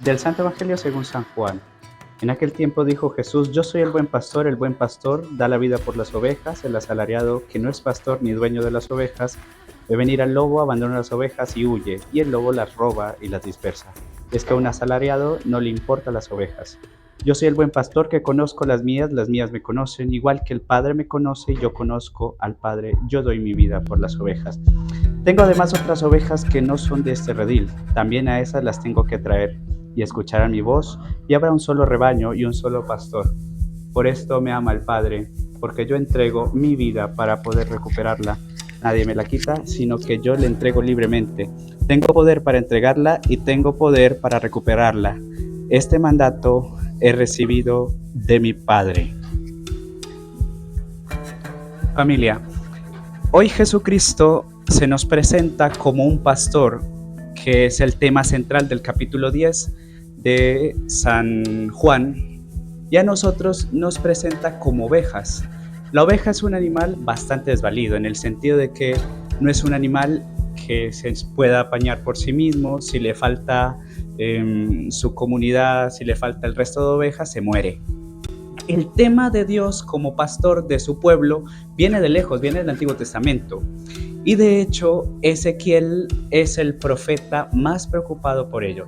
Del Santo Evangelio según San Juan. En aquel tiempo dijo Jesús: Yo soy el buen pastor da la vida por las ovejas. El asalariado, que no es pastor ni dueño de las ovejas, ve venir al lobo, abandona las ovejas y huye, y el lobo las roba y las dispersa. Es que a un asalariado no le importan las ovejas. Yo soy el buen pastor que conozco las mías me conocen, igual que el Padre me conoce y yo conozco al Padre, yo doy mi vida por las ovejas. Tengo además otras ovejas que no son de este redil, también a esas las tengo que traer, y escucharán mi voz, y habrá un solo rebaño y un solo pastor. Por esto me ama el Padre, porque yo entrego mi vida para poder recuperarla. Nadie me la quita, sino que yo le entrego libremente. Tengo poder para entregarla y tengo poder para recuperarla. Este mandato he recibido de mi Padre. Familia, hoy Jesucristo se nos presenta como un pastor, que es el tema central del capítulo 10 de San Juan, y a nosotros nos presenta como ovejas. La oveja es un animal bastante desvalido, en el sentido de que no es un animal que se pueda apañar por sí mismo. Si le falta su comunidad, si le falta el resto de ovejas, se muere. El tema de Dios como pastor de su pueblo viene de lejos, viene del Antiguo Testamento. Y de hecho, Ezequiel es el profeta más preocupado por ello.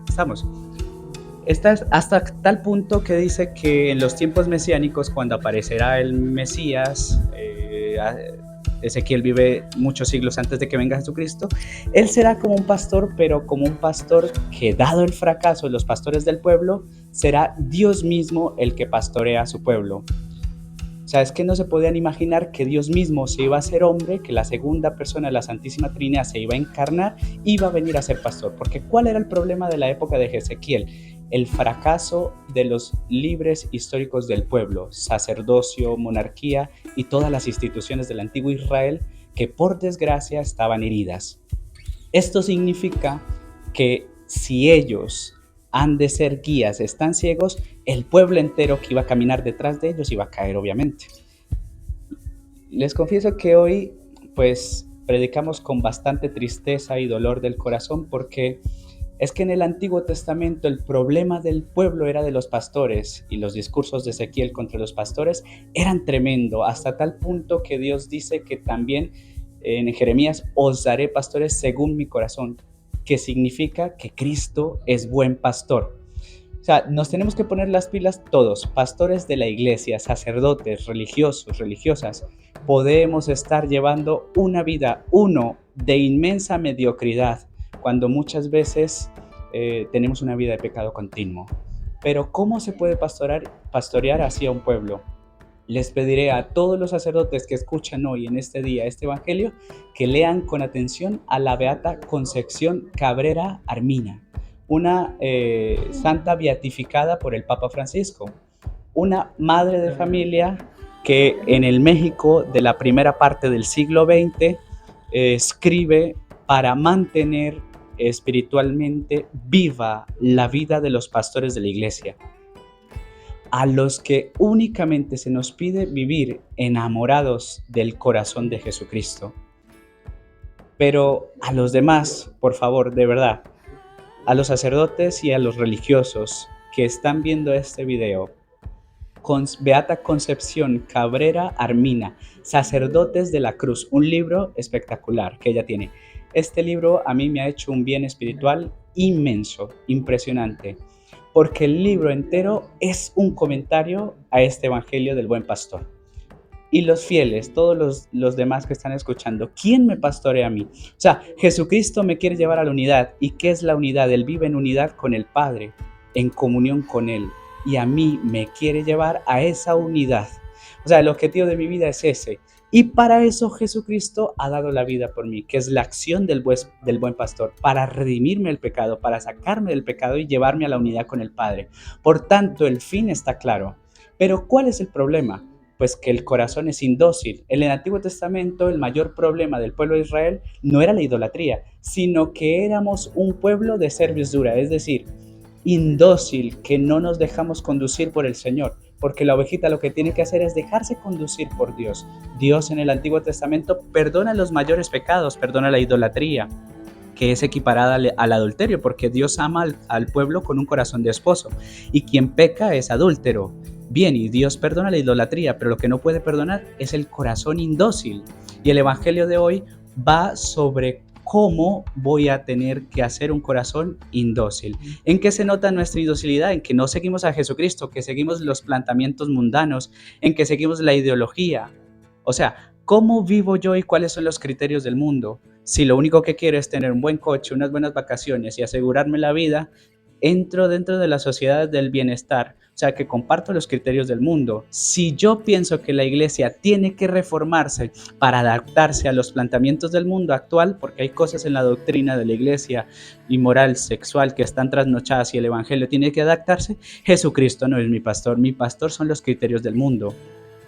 Está hasta tal punto que dice que en los tiempos mesiánicos, cuando aparecerá el Mesías, Ezequiel vive muchos siglos antes de que venga Jesucristo, él será como un pastor, pero como un pastor que, dado el fracaso de los pastores del pueblo, será Dios mismo el que pastorea a su pueblo. O sea, es que no se podían imaginar que Dios mismo se iba a hacer hombre, que la segunda persona de la Santísima Trinidad se iba a encarnar, iba a venir a ser pastor. Porque ¿cuál era el problema de la época de Ezequiel? El fracaso de los líderes históricos del pueblo, sacerdocio, monarquía y todas las instituciones del antiguo Israel, que por desgracia estaban heridas. Esto significa que si ellos han de ser guías, están ciegos, el pueblo entero que iba a caminar detrás de ellos iba a caer, obviamente. Les confieso que hoy pues predicamos con bastante tristeza y dolor del corazón, porque es que en el Antiguo Testamento el problema del pueblo era de los pastores, y los discursos de Ezequiel contra los pastores eran tremendo, hasta tal punto que Dios dice que también en Jeremías: os daré pastores según mi corazón, que significa que Cristo es buen pastor. O sea, nos tenemos que poner las pilas todos, pastores de la iglesia, sacerdotes, religiosos, religiosas. Podemos estar llevando una vida, de inmensa mediocridad, cuando muchas veces tenemos una vida de pecado continuo. Pero ¿cómo se puede pastorear así a un pueblo? Les pediré a todos los sacerdotes que escuchan hoy en este día este evangelio que lean con atención a la beata Concepción Cabrera Armina, una santa beatificada por el Papa Francisco, una madre de familia que en el México de la primera parte del siglo XX escribe para mantener espiritualmente viva la vida de los pastores de la iglesia, a los que únicamente se nos pide vivir enamorados del corazón de Jesucristo. Pero a los demás, por favor, de verdad, a los sacerdotes y a los religiosos que están viendo este video, con Beata Concepción Cabrera Armina, Sacerdotes de la Cruz, un libro espectacular que ella tiene. Este libro a mí me ha hecho un bien espiritual inmenso, impresionante, porque el libro entero es un comentario a este evangelio del buen pastor. Y los fieles, todos los demás que están escuchando, ¿quién me pastorea a mí? O sea, Jesucristo me quiere llevar a la unidad. ¿Y qué es la unidad? Él vive en unidad con el Padre, en comunión con Él. Y a mí me quiere llevar a esa unidad. O sea, el objetivo de mi vida es ese. Y para eso Jesucristo ha dado la vida por mí, que es la acción del buen pastor, para redimirme el pecado, para sacarme del pecado y llevarme a la unidad con el Padre. Por tanto, el fin está claro. Pero ¿cuál es el problema? Pues que el corazón es indócil. En el Antiguo Testamento el mayor problema del pueblo de Israel no era la idolatría, sino que éramos un pueblo de cerviz dura, es decir, indócil, que no nos dejamos conducir por el Señor, porque la ovejita lo que tiene que hacer es dejarse conducir por Dios. Dios en el Antiguo Testamento perdona los mayores pecados, perdona la idolatría, que es equiparada al adulterio, porque Dios ama al pueblo con un corazón de esposo, y quien peca es adúltero. Bien, y Dios perdona la idolatría, pero lo que no puede perdonar es el corazón indócil. Y el evangelio de hoy va sobre cómo voy a tener que hacer un corazón indócil. ¿En qué se nota nuestra indocilidad? En que no seguimos a Jesucristo, que seguimos los planteamientos mundanos, en que seguimos la ideología. O sea, ¿cómo vivo yo y cuáles son los criterios del mundo? Si lo único que quiero es tener un buen coche, unas buenas vacaciones y asegurarme la vida, entro dentro de la sociedad del bienestar, o sea, que comparto los criterios del mundo. Si yo pienso que la iglesia tiene que reformarse para adaptarse a los planteamientos del mundo actual, porque hay cosas en la doctrina de la iglesia y moral sexual que están trasnochadas y el evangelio tiene que adaptarse, Jesucristo no es mi pastor son los criterios del mundo.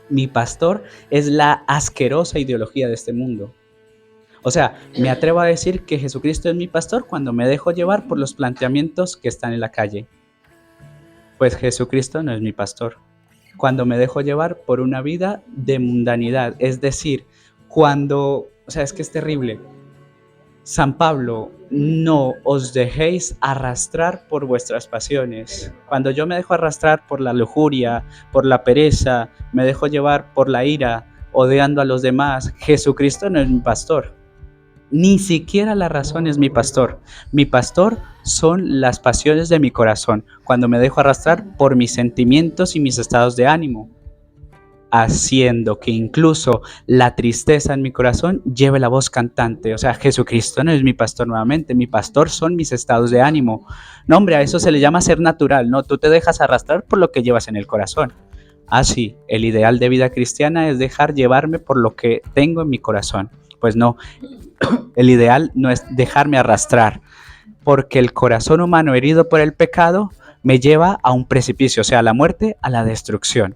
Mi pastor es la asquerosa ideología de este mundo. O sea, me atrevo a decir que Jesucristo es mi pastor cuando me dejo llevar por los planteamientos que están en la calle. Pues Jesucristo no es mi pastor. Cuando me dejo llevar por una vida de mundanidad, es decir, es que es terrible. San Pablo, no os dejéis arrastrar por vuestras pasiones. Cuando yo me dejo arrastrar por la lujuria, por la pereza, me dejo llevar por la ira, odiando a los demás, Jesucristo no es mi pastor. Ni siquiera la razón es mi pastor. Mi pastor son las pasiones de mi corazón, cuando me dejo arrastrar por mis sentimientos y mis estados de ánimo, haciendo que incluso la tristeza en mi corazón lleve la voz cantante. O sea, Jesucristo no es mi pastor nuevamente, mi pastor son mis estados de ánimo. No, hombre, a eso se le llama ser natural, ¿no? Tú te dejas arrastrar por lo que llevas en el corazón. Así, el ideal de vida cristiana es dejar llevarme por lo que tengo en mi corazón. Pues no, el ideal no es dejarme arrastrar, porque el corazón humano herido por el pecado me lleva a un precipicio, o sea, a la muerte, a la destrucción.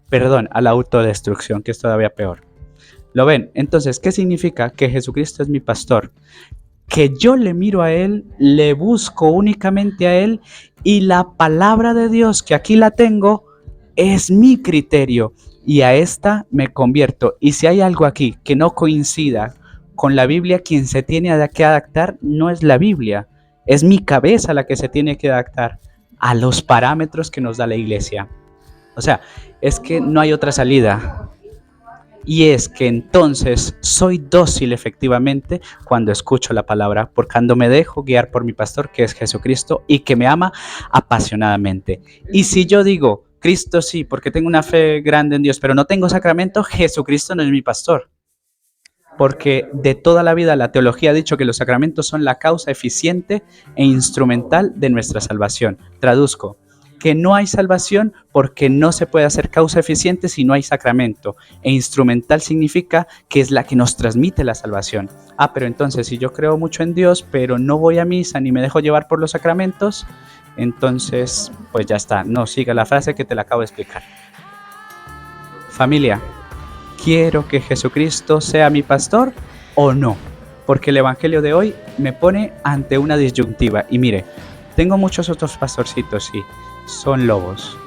Perdón, a la autodestrucción, que es todavía peor. ¿Lo ven? Entonces, ¿qué significa que Jesucristo es mi pastor? Que yo le miro a Él, le busco únicamente a Él, y la palabra de Dios, que aquí la tengo, es mi criterio, y a esta me convierto. Y si hay algo aquí que no coincida con la Biblia, quien se tiene que adaptar no es la Biblia, es mi cabeza la que se tiene que adaptar a los parámetros que nos da la iglesia. O sea, es que no hay otra salida. Y es que entonces soy dócil efectivamente cuando escucho la palabra, porque cuando me dejo guiar por mi pastor, que es Jesucristo, y que me ama apasionadamente. Y si yo digo, Cristo sí, porque tengo una fe grande en Dios, pero no tengo sacramento, Jesucristo no es mi pastor. Porque de toda la vida la teología ha dicho que los sacramentos son la causa eficiente e instrumental de nuestra salvación. Traduzco, que no hay salvación porque no se puede hacer causa eficiente si no hay sacramento. E instrumental significa que es la que nos transmite la salvación. Pero entonces si yo creo mucho en Dios, pero no voy a misa ni me dejo llevar por los sacramentos, entonces pues ya está. No, siga la frase que te la acabo de explicar. Familia, ¿quiero que Jesucristo sea mi pastor o no? Porque el evangelio de hoy me pone ante una disyuntiva. Y mire, tengo muchos otros pastorcitos, sí, son lobos.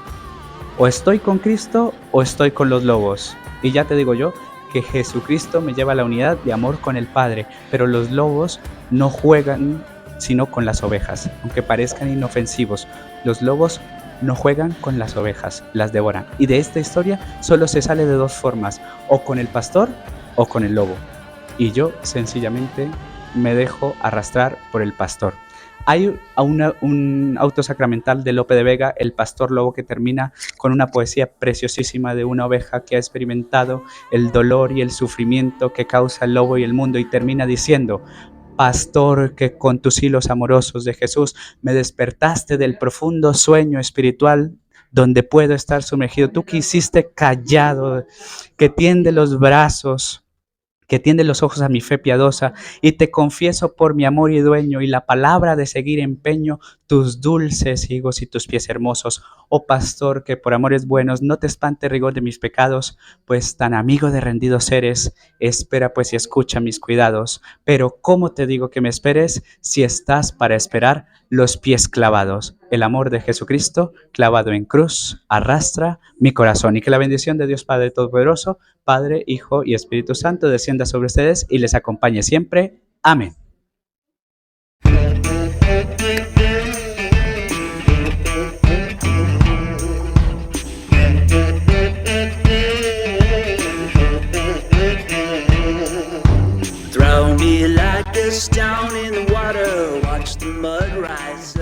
O estoy con Cristo o estoy con los lobos. Y ya te digo yo que Jesucristo me lleva a la unidad de amor con el Padre, pero los lobos no juegan sino con las ovejas. Aunque parezcan inofensivos, los lobos no juegan con las ovejas, las devoran. Y de esta historia solo se sale de dos formas, o con el pastor o con el lobo. Y yo sencillamente me dejo arrastrar por el pastor. Hay un auto sacramental de Lope de Vega, El Pastor Lobo, que termina con una poesía preciosísima de una oveja que ha experimentado el dolor y el sufrimiento que causa el lobo y el mundo, y termina diciendo: Pastor, que con tus hilos amorosos de Jesús me despertaste del profundo sueño espiritual donde puedo estar sumergido. Tú que hiciste callado, que tiende los brazos, que tiende los ojos a mi fe piadosa, y te confieso por mi amor y dueño y la palabra de seguir empeño tus dulces higos y tus pies hermosos. Oh pastor, que por amores buenos no te espante rigor de mis pecados, pues tan amigo de rendidos eres. Espera pues y escucha mis cuidados. Pero ¿cómo te digo que me esperes si estás para esperar los pies clavados? El amor de Jesucristo clavado en cruz arrastra mi corazón. Y que la bendición de Dios Padre Todopoderoso, Padre, Hijo y Espíritu Santo descienda sobre ustedes y les acompañe siempre. Amén. us down in the water, watch the mud rise.